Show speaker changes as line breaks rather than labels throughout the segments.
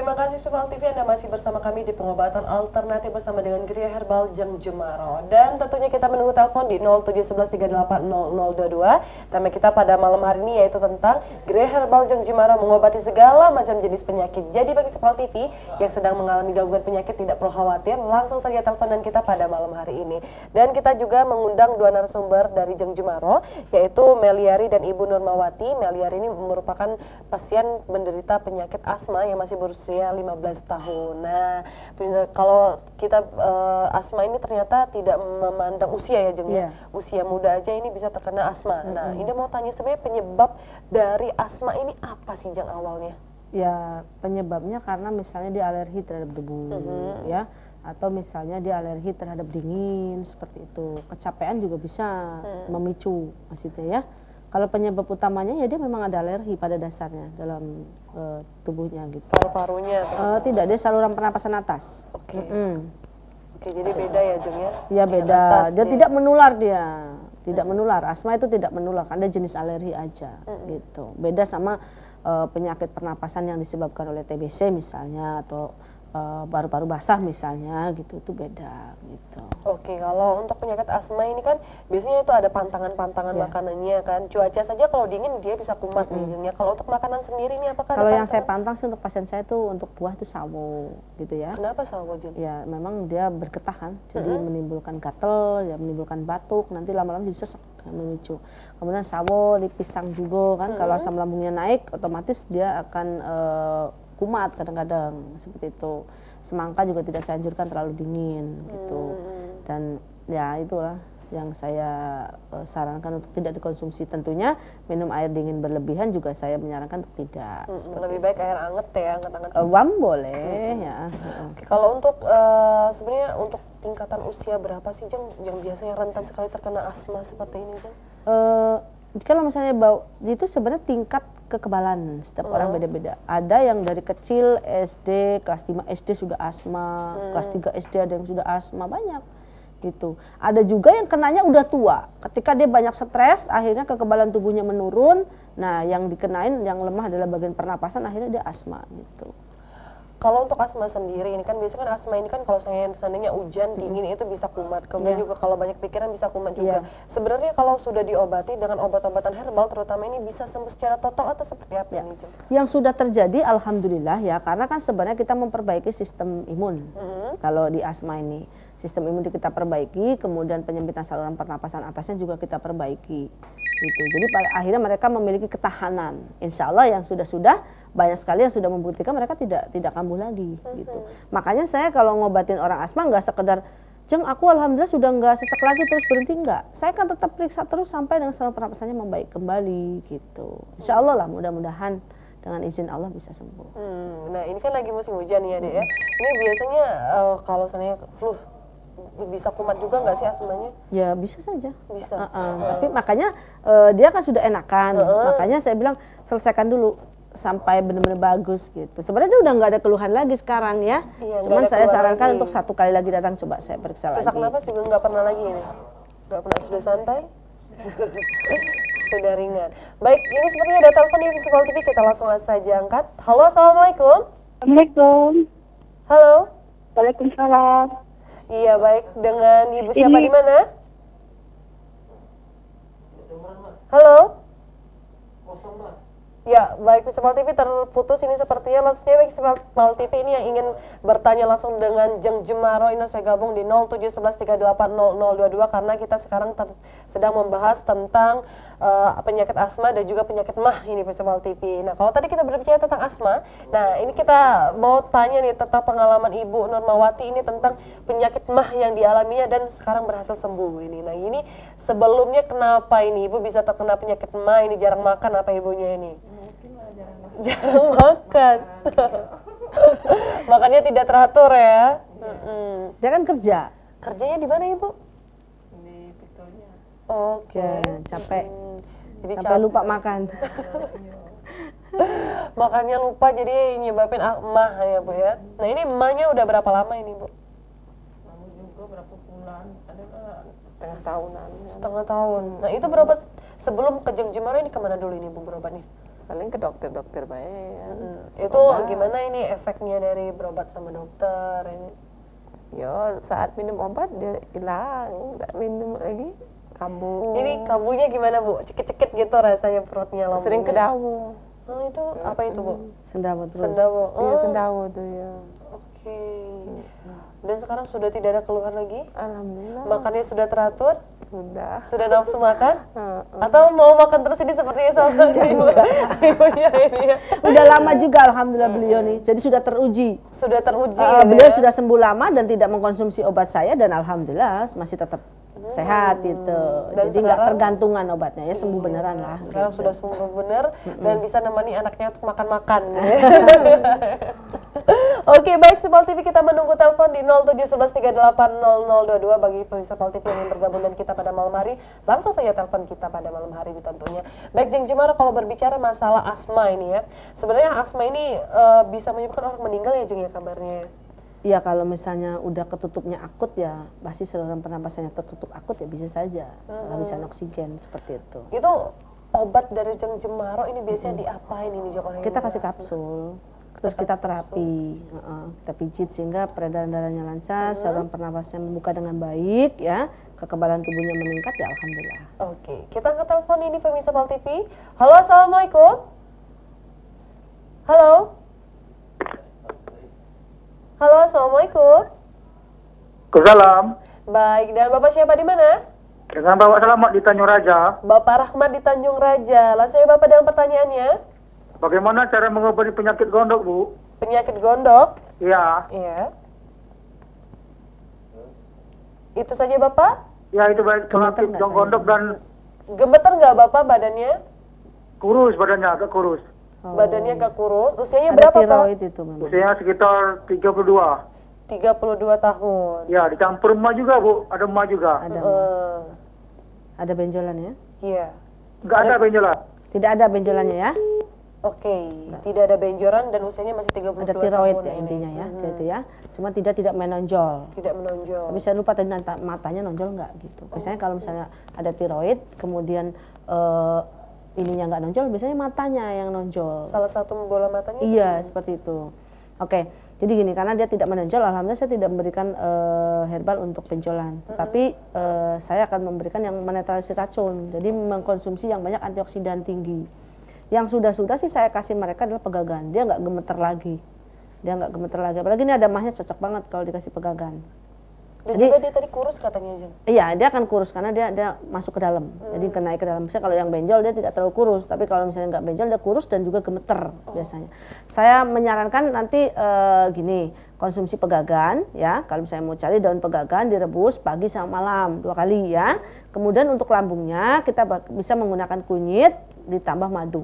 Terima kasih Sufal TV, Anda masih bersama kami di pengobatan alternatif bersama dengan Gria Herbal Jeng Jemaro. Dan tentunya kita menunggu telepon di 0711380022. Tema kita pada malam hari ini yaitu tentang Gria Herbal Jeng Jemaro mengobati segala macam jenis penyakit. Jadi bagi Sufal TV yang sedang mengalami gangguan penyakit tidak perlu khawatir, langsung saja teleponan kita pada malam hari ini. Dan kita juga mengundang dua narasumber dari Jeng Jemaro, yaitu Meliari dan Ibu Nurmawati. Meliari ini merupakan pasien menderita penyakit asma yang masih berusia 15 tahun. Nah, kalau kita asma ini ternyata tidak memandang usia ya, Jeng. Usia muda aja ini bisa terkena asma. Nah, ini mau tanya sebenarnya penyebab dari asma ini apa sih, Jeng, awalnya?
Ya, penyebabnya karena misalnya dia alergi terhadap debu, ya, atau misalnya dia alergi terhadap dingin, seperti itu. Kecapean juga bisa memicu, maksudnya ya. Kalau penyebab utamanya ya dia memang ada alergi pada dasarnya dalam tubuhnya gitu.
Paru-parunya?
Tidak, dia saluran pernapasan atas.
Oke, jadi beda ya, Jeng, ya?
Iya beda, dia tidak menular dia. Tidak menular, asma itu tidak menular, karena jenis alergi aja gitu. Beda sama penyakit pernapasan yang disebabkan oleh TBC misalnya, atau paru-paru basah misalnya gitu, itu beda gitu.
Oke, kalau untuk penyakit asma ini kan biasanya itu ada pantangan-pantangan makanannya kan. Cuaca saja kalau dingin dia bisa kumat nih, Jeng, ya. Kalau untuk makanan sendiri ini apakah
kalau
ada
yang saya pantang sih untuk pasien saya tuh untuk buah itu sawo gitu ya.
Kenapa sawo, Jeng?
Ya memang dia bergetah kan, jadi menimbulkan gatel, ya menimbulkan batuk, nanti lama-lama jadi sesek, memicu. Kemudian sawo, di pisang juga kan, kalau asam lambungnya naik otomatis dia akan kumat kadang-kadang seperti itu. Semangka juga tidak saya anjurkan terlalu dingin gitu. Dan ya itulah yang saya sarankan untuk tidak dikonsumsi. Tentunya minum air dingin berlebihan juga saya menyarankan untuk tidak.
Lebih baik air anget ya, anget-anget.
Wam boleh ya.
Oke, kalau untuk sebenarnya untuk tingkatan usia berapa sih, Jeng, yang biasanya rentan sekali terkena asma seperti ini, Jeng?
Kalau misalnya itu sebenarnya tingkat kekebalan setiap orang beda-beda. Ada yang dari kecil SD, kelas 5 SD sudah asma, kelas 3 SD ada yang sudah asma, banyak gitu. Ada juga yang kenanya udah tua. Ketika dia banyak stres, akhirnya kekebalan tubuhnya menurun. Nah, yang dikenain yang lemah adalah bagian pernapasan, akhirnya dia asma gitu.
Kalau untuk asma sendiri ini kan biasanya kan asma ini kan kalau seandainya hujan dingin itu bisa kumat. Kemudian juga kalau banyak pikiran bisa kumat juga. Sebenarnya kalau sudah diobati dengan obat-obatan herbal terutama ini bisa sembuh secara total atau seperti apa ini, Jeng?
Yang sudah terjadi alhamdulillah ya, karena kan sebenarnya kita memperbaiki sistem imun. Kalau di asma ini sistem imun kita perbaiki, kemudian penyempitan saluran pernapasan atasnya juga kita perbaiki gitu. Jadi akhirnya mereka memiliki ketahanan. Insya Allah yang sudah banyak sekali yang sudah membuktikan mereka tidak kambuh lagi gitu. Makanya saya kalau ngobatin orang asma nggak sekedar, Jeng, aku alhamdulillah sudah nggak sesek lagi terus berhenti, nggak. Saya kan tetap periksa terus sampai dengan saluran pernapasannya membaik kembali gitu. Insya Allah lah, mudah-mudahan dengan izin Allah bisa sembuh.
Nah ini kan lagi musim hujan ya, Dek, ya. Ini biasanya kalau misalnya flu bisa kumat juga nggak sih asmanya?
Ya bisa saja.
Bisa.
Tapi makanya dia kan sudah enakan. Makanya saya bilang selesaikan dulu sampai benar-benar bagus gitu. Sebenarnya dia udah nggak ada keluhan lagi sekarang ya. Cuman saya sarankan untuk 1 kali lagi datang coba saya periksa lagi.
Sesak napas juga nggak pernah lagi ini? Nggak pernah, sudah santai? Sudah ringan. Baik, ini sepertinya ada telepon di Visual TV, kita langsung saja angkat. Halo, assalamualaikum.
Assalamualaikum.
Halo.
Waalaikumsalam.
Iya, baik. Dengan Ibu siapa di mana? Halo. Ya, baik, Visual TV terputus ini sepertinya. Langsungnya baik, Visual TV ini yang ingin bertanya langsung dengan Jeng Jemaro ini saya gabung di 0711380022 karena kita sekarang sedang membahas tentang penyakit asma dan juga penyakit mah ini Visual TV. Nah, kalau tadi kita berbicara tentang asma, nah ini kita mau tanya nih tentang pengalaman Ibu Nurmawati ini tentang penyakit mah yang dialaminya dan sekarang berhasil sembuh ini. Nah, ini sebelumnya kenapa ini Ibu bisa terkena penyakit mah ini, jarang makan apa Ibunya ini? Jarang makan. Makannya tidak teratur ya.
Dia kan kerja.
Kerjanya di mana Ibu?
Di Pitonya.
Oke.
Capek.
Jadi
sampai lupa makan.
Makannya lupa jadi nyebabin mah ya Bu ya. Nah ini mahnya udah berapa lama ini Bu?
Lama juga berapa bulan? Ada setengah tahunan.
Setengah tahun. Nah itu berobat sebelum ke Jeng Jemaro ini kemana dulu ini Bu berobatnya?
Paling ke dokter-dokter baik ya.
Itu gimana ini efeknya dari berobat sama dokter ini?
Yo, saat minum obat dia hilang, nggak minum lagi kambuh.
Ini kambuhnya gimana Bu? Cekit-cekit gitu rasanya perutnya, lambungnya?
Sering kedawu.
Oh, itu apa itu Bu?
Sendawa terus.
Sendawa.
Iya,
Oh,
sendawa tuh ya.
oke. Dan sekarang sudah tidak ada keluhan lagi?
Alhamdulillah.
Makannya sudah teratur?
Sudah.
Sudah nafsu makan?
Heeh.
Atau mau makan terus ini seperti sama ibunya ini ya?
Udah lama juga alhamdulillah beliau nih. Jadi sudah teruji.
Sudah teruji
Beliau
ya?
sudah sembuh lama dan tidak mengkonsumsi obat saya dan alhamdulillah masih tetap sehat gitu.
Dan
Jadi nggak
sekarang-
tergantungan obatnya ya, sembuh beneran lah.
Sekarang
gitu.
sudah sembuh benar dan bisa nemani anaknya untuk makan-makan. Oke, baik Sepal TV, kita menunggu telepon di 0711380022 bagi pemirsa Sepal TV yang ingin bergabung dengan kita pada malam hari. Langsung saja telepon kita pada malam hari ini tentunya. Baik Jeng Jemara, kalau berbicara masalah asma ini ya, sebenarnya asma ini bisa menyebabkan orang meninggal ya Jeng ya kabarnya?
Ya kalau misalnya udah ketutupnya akut ya, pasti saluran pernapasannya tertutup akut ya bisa saja kehabisan oksigen seperti itu.
Itu obat dari Jeng Jemaro ini biasanya diapain ini Jeng orang yang
Kita kasih
asma?
kapsul, terus kita terapi, kita pijit sehingga peredaran darahnya lancar, saluran pernapasnya membuka dengan baik ya, kekebalan tubuhnya meningkat ya alhamdulillah.
Oke, kita angkat telepon ini pemirsa Sepal TV. Halo, assalamualaikum. Halo. Halo, assalamualaikum.
Waalaikumsalam.
Baik, dan Bapak siapa di mana?
Dengan Bapak Selamat di Tanjung Raja.
Bapak Rahmat di Tanjung Raja. Langsung ya Bapak dengan pertanyaannya.
Bagaimana cara mengobati penyakit gondok, Bu?
Penyakit gondok?
Iya.
Iya. Itu saja Bapak?
Ya, itu baik
Gemeter
penyakit
nggak
gondok dan
Gemeter nggak Bapak badannya?
kurus badannya, agak kurus.
Badannya agak kurus. Usianya
Ada
berapa Pak?
tiroid itu memang.
Usianya sekitar 32.
32 tahun.
Ya, dicampur emak juga, Bu. Ada emak juga.
Ada
Eh,
ada benjolan ya?
Iya.
Enggak ada benjolan.
Tidak ada benjolannya ya?
Oke, tidak ada benjolan dan usianya masih 32
Ada tiroid
tahun
ya
ini.
intinya ya, gitu ya. Cuma tidak menonjol.
Tidak menonjol.
Tapi saya lupa tadi matanya nonjol nggak gitu. Biasanya kalau misalnya ada tiroid, kemudian ininya nggak nonjol, biasanya matanya yang nonjol.
Salah satu bola matanya?
Iya, seperti itu. Oke, jadi gini, karena dia tidak menonjol, alhamdulillah saya tidak memberikan herbal untuk benjolan. Tapi saya akan memberikan yang menetralisir racun. Jadi mengkonsumsi yang banyak antioksidan tinggi. Yang sudah-sudah sih saya kasih mereka adalah pegagan. Dia nggak gemeter lagi. Apalagi ini ada mahnya cocok banget kalau dikasih pegagan.
Dan
Jadi-
juga dia tadi kurus katanya Jeng.
Iya, dia akan kurus karena dia masuk ke dalam. Jadi naik ke dalam. Misalnya kalau yang benjol dia tidak terlalu kurus, tapi kalau misalnya nggak benjol dia kurus dan juga gemeter biasanya. Saya menyarankan nanti gini, konsumsi pegagan ya. Kalau misalnya mau cari daun pegagan direbus pagi sama malam 2 kali ya. Kemudian untuk lambungnya kita bisa menggunakan kunyit ditambah madu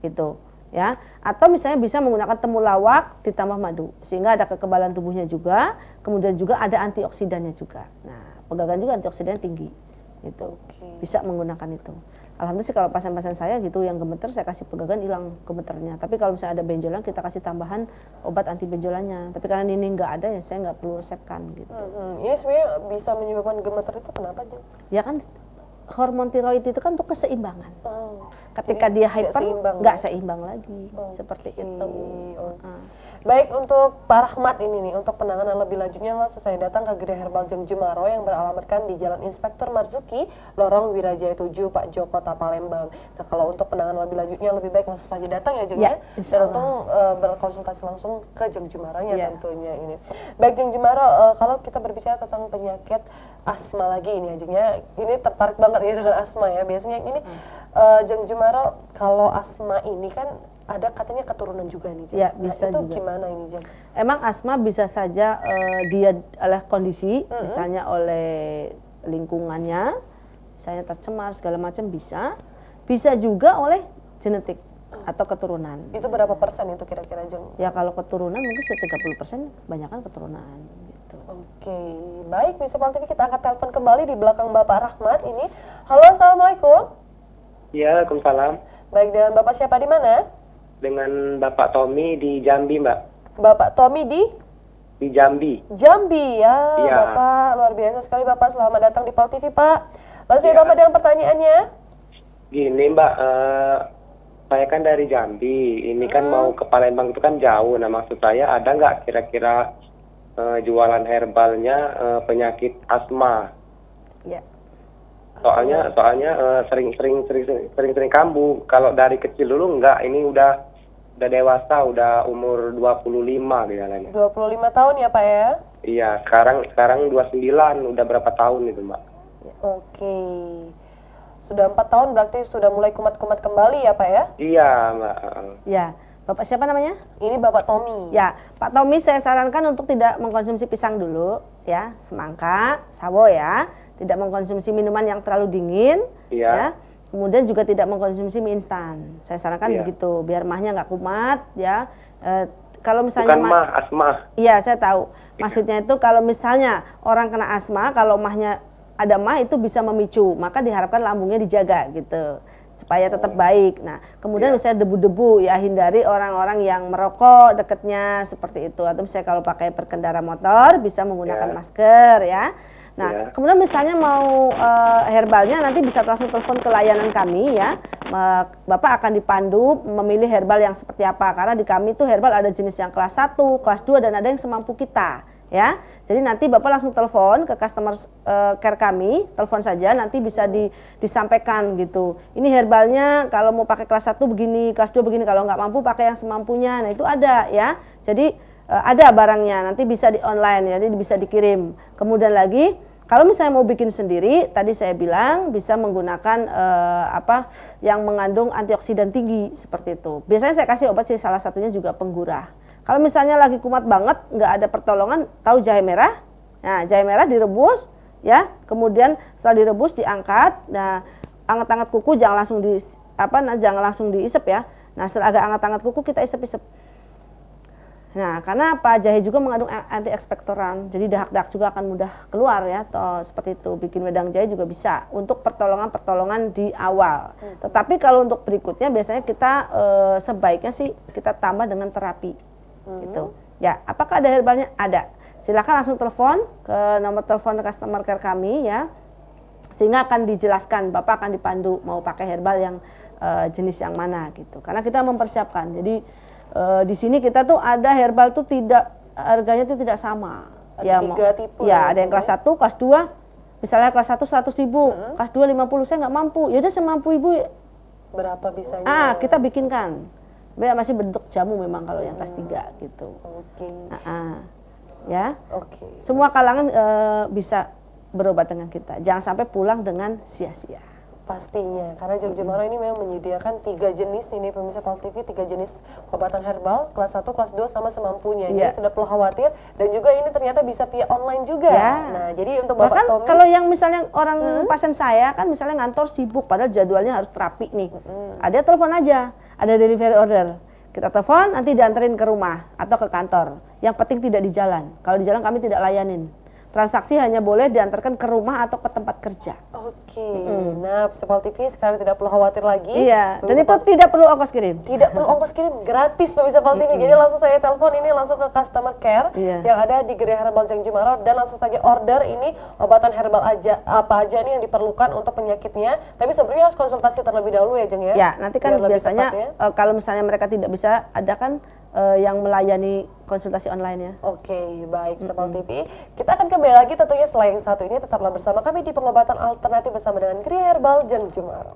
gitu. Ya, atau misalnya bisa menggunakan temulawak ditambah madu sehingga ada kekebalan tubuhnya juga, kemudian juga ada antioksidannya juga. Nah, pegagan juga antioksidannya tinggi, gitu. Bisa menggunakan itu. Alhamdulillah sih kalau pasien-pasien saya gitu yang gemeter saya kasih pegagan hilang gemeternya. Tapi kalau misalnya ada benjolan kita kasih tambahan obat anti benjolannya. Tapi karena ini nggak ada ya saya nggak perlu resepkan gitu.
Ini sebenarnya bisa menyebabkan gemeter itu kenapa Jeng?
Ya kan hormon tiroid itu kan untuk keseimbangan.
Oh,
Ketika
jadi
dia
tidak
hyper
seimbang,
nggak
ya?
seimbang lagi seperti itu.
Oke. Baik, untuk Pak Rahmat ini nih, untuk penanganan lebih lanjutnya langsung saya datang ke Gerai Herbal Jeng Jemaro yang beralamatkan di Jalan Inspektur Marzuki, Lorong Wirajaya 7, Pak Joko, Palembang. Nah, kalau untuk penanganan lebih lanjutnya lebih baik langsung saja datang ya Jeng
Ya,
ya.
insya
Dan untuk berkonsultasi langsung ke Jeng Jemaronya
Ya.
tentunya ini. Baik Jeng Jemaro, kalau kita berbicara tentang penyakit asma lagi ini ya Jeng ya. Ini tertarik banget ya dengan asma ya. Biasanya ini Jeng Jemaro kalau asma ini kan ada katanya keturunan juga nih Jeng.
Ya,
Nah,
bisa
itu
juga.
gimana ini Jeng?
Emang asma bisa saja dia oleh kondisi, misalnya oleh lingkungannya, misalnya tercemar segala macam bisa juga oleh genetik atau keturunan.
Itu berapa persen itu kira-kira Jeng?
Ya kalau keturunan mungkin sudah 30%, banyakan keturunan gitu.
Oke, baik Bisa Pal TV kita angkat telepon kembali di belakang Bapak Rahmat ini. Halo, assalamualaikum.
Ya, Waalaikumsalam.
Baik, dengan Bapak siapa di mana?
Dengan Bapak Tommy di Jambi, Mbak.
Bapak Tommy di
Jambi.
Jambi ya.
Iya.
Bapak luar biasa sekali Bapak. Selamat datang di Pal TV Pak. Langsung
Iya.
Bapak dengan pertanyaannya.
Gini, Mbak, Saya kan dari Jambi, ini kan mau ke Palembang itu kan jauh. Nah maksud saya ada nggak kira-kira jualan herbalnya penyakit asma?
Ya.
Soalnya sering kambuh. Kalau dari kecil dulu enggak, ini udah dewasa, udah umur 25 bilangnya.
25 tahun ya Pak ya?
Iya, sekarang 29, udah berapa tahun itu, Mbak?
Oke. Sudah 4 tahun berarti sudah mulai kumat-kumat kembali ya Pak ya?
Iya, Mbak.
Ya, Bapak siapa namanya?
Ini Bapak Tommy.
Ya, Pak Tommy saya sarankan untuk tidak mengkonsumsi pisang dulu, ya, semangka, sawo ya, tidak mengkonsumsi minuman yang terlalu dingin,
Iya.
ya. Kemudian juga tidak mengkonsumsi mie instan. Saya sarankan
Iya.
begitu, biar mahnya nggak kumat, ya. Kalau misalnya
Bukan mah, asma.
Iya, saya tahu. Maksudnya itu kalau misalnya orang kena asma, kalau mahnya ada mah itu bisa memicu, maka diharapkan lambungnya dijaga gitu supaya tetap baik. Nah, kemudian misalnya debu-debu ya hindari orang-orang yang merokok deketnya seperti itu. Atau misalnya kalau pakai berkendara motor bisa menggunakan masker ya. Nah, kemudian misalnya mau herbalnya nanti bisa langsung telepon ke layanan kami ya. Bapak akan dipandu memilih herbal yang seperti apa karena di kami itu herbal ada jenis yang kelas 1, kelas 2 dan ada yang semampu kita. Ya, jadi nanti Bapak langsung telepon ke customer care kami, telepon saja nanti bisa disampaikan gitu. Ini herbalnya kalau mau pakai kelas 1 begini, kelas 2 begini, kalau nggak mampu pakai yang semampunya. Nah, itu ada ya. Jadi ada barangnya, nanti bisa di online, jadi bisa dikirim. Kemudian lagi kalau misalnya mau bikin sendiri, tadi saya bilang bisa menggunakan yang mengandung antioksidan tinggi seperti itu. Biasanya saya kasih obat sih, salah satunya juga penggurah. Kalau misalnya lagi kumat banget, nggak ada pertolongan, tahu jahe merah? Nah, jahe merah direbus, ya. Kemudian setelah direbus diangkat, nah angkat-angkat kuku jangan langsung diisep ya. Nah, setelah agak angkat-angkat kuku kita isep-isep. Nah, karena apa? Jahe juga mengandung anti-ekspektoran, jadi dahak-dahak juga akan mudah keluar ya. Atau seperti itu, bikin wedang jahe juga bisa untuk pertolongan-pertolongan di awal. Tetapi kalau untuk berikutnya biasanya kita sebaiknya sih kita tambah dengan terapi. Gitu. Ya, apakah ada herbalnya? Ada. Silakan langsung telepon ke nomor telepon customer care kami ya. Sehingga akan dijelaskan, Bapak akan dipandu mau pakai herbal yang jenis yang mana gitu. Karena kita mempersiapkan. Jadi di sini kita tuh ada herbal tuh harganya tuh tidak sama.
Ada 3 tipe.
Ya, ada yang kelas 1, kelas 2. Misalnya kelas 1 100.000, kelas 2 50, saya nggak mampu. Ya udah semampu Ibu.
Berapa bisanya?
Kita bikinkan. Masih bentuk jamu memang kalau yang kelas 3 gitu.
Oke.
Ya.
Oke.
Semua kalangan bisa berobat dengan kita. Jangan sampai pulang dengan sia-sia.
Pastinya, karena Jogjamaro ini memang menyediakan 3 jenis ini pemirsa Pal TV, 3 jenis obatan herbal kelas 1, kelas 2 sama semampunya. Jadi tidak perlu khawatir dan juga ini ternyata bisa via online juga.
Ya.
Nah, jadi untuk Bapak
Bahkan
Tommy,
kalau yang misalnya orang pasien saya kan misalnya ngantor sibuk padahal jadwalnya harus terapi nih. Ada telepon aja, ada delivery order. Kita telepon nanti dianterin ke rumah atau ke kantor. Yang penting tidak di jalan. Kalau di jalan kami tidak layanin. Transaksi hanya boleh diantarkan ke rumah atau ke tempat kerja.
Oke. Nah, Pal TV sekarang tidak perlu khawatir lagi.
Iya, dan itu tidak perlu ongkos kirim.
Tidak perlu ongkos kirim, gratis pemirsa Pal TV. Jadi langsung saya telepon ini langsung ke customer care yang ada di Gerai Herbal Jogjamaro dan langsung saja order ini obatan herbal apa aja nih yang diperlukan untuk penyakitnya. Tapi sebenarnya harus konsultasi terlebih dahulu ya, Jeng ya.
Ya, nanti kan biasanya kalau misalnya mereka tidak bisa, ada kan yang melayani konsultasi online ya.
Oke, baik Pal TV. Kita akan kembali lagi tentunya setelah yang satu ini, tetaplah bersama kami di pengobatan alternatif bersama dengan Gerai Herbal Jogjamaro.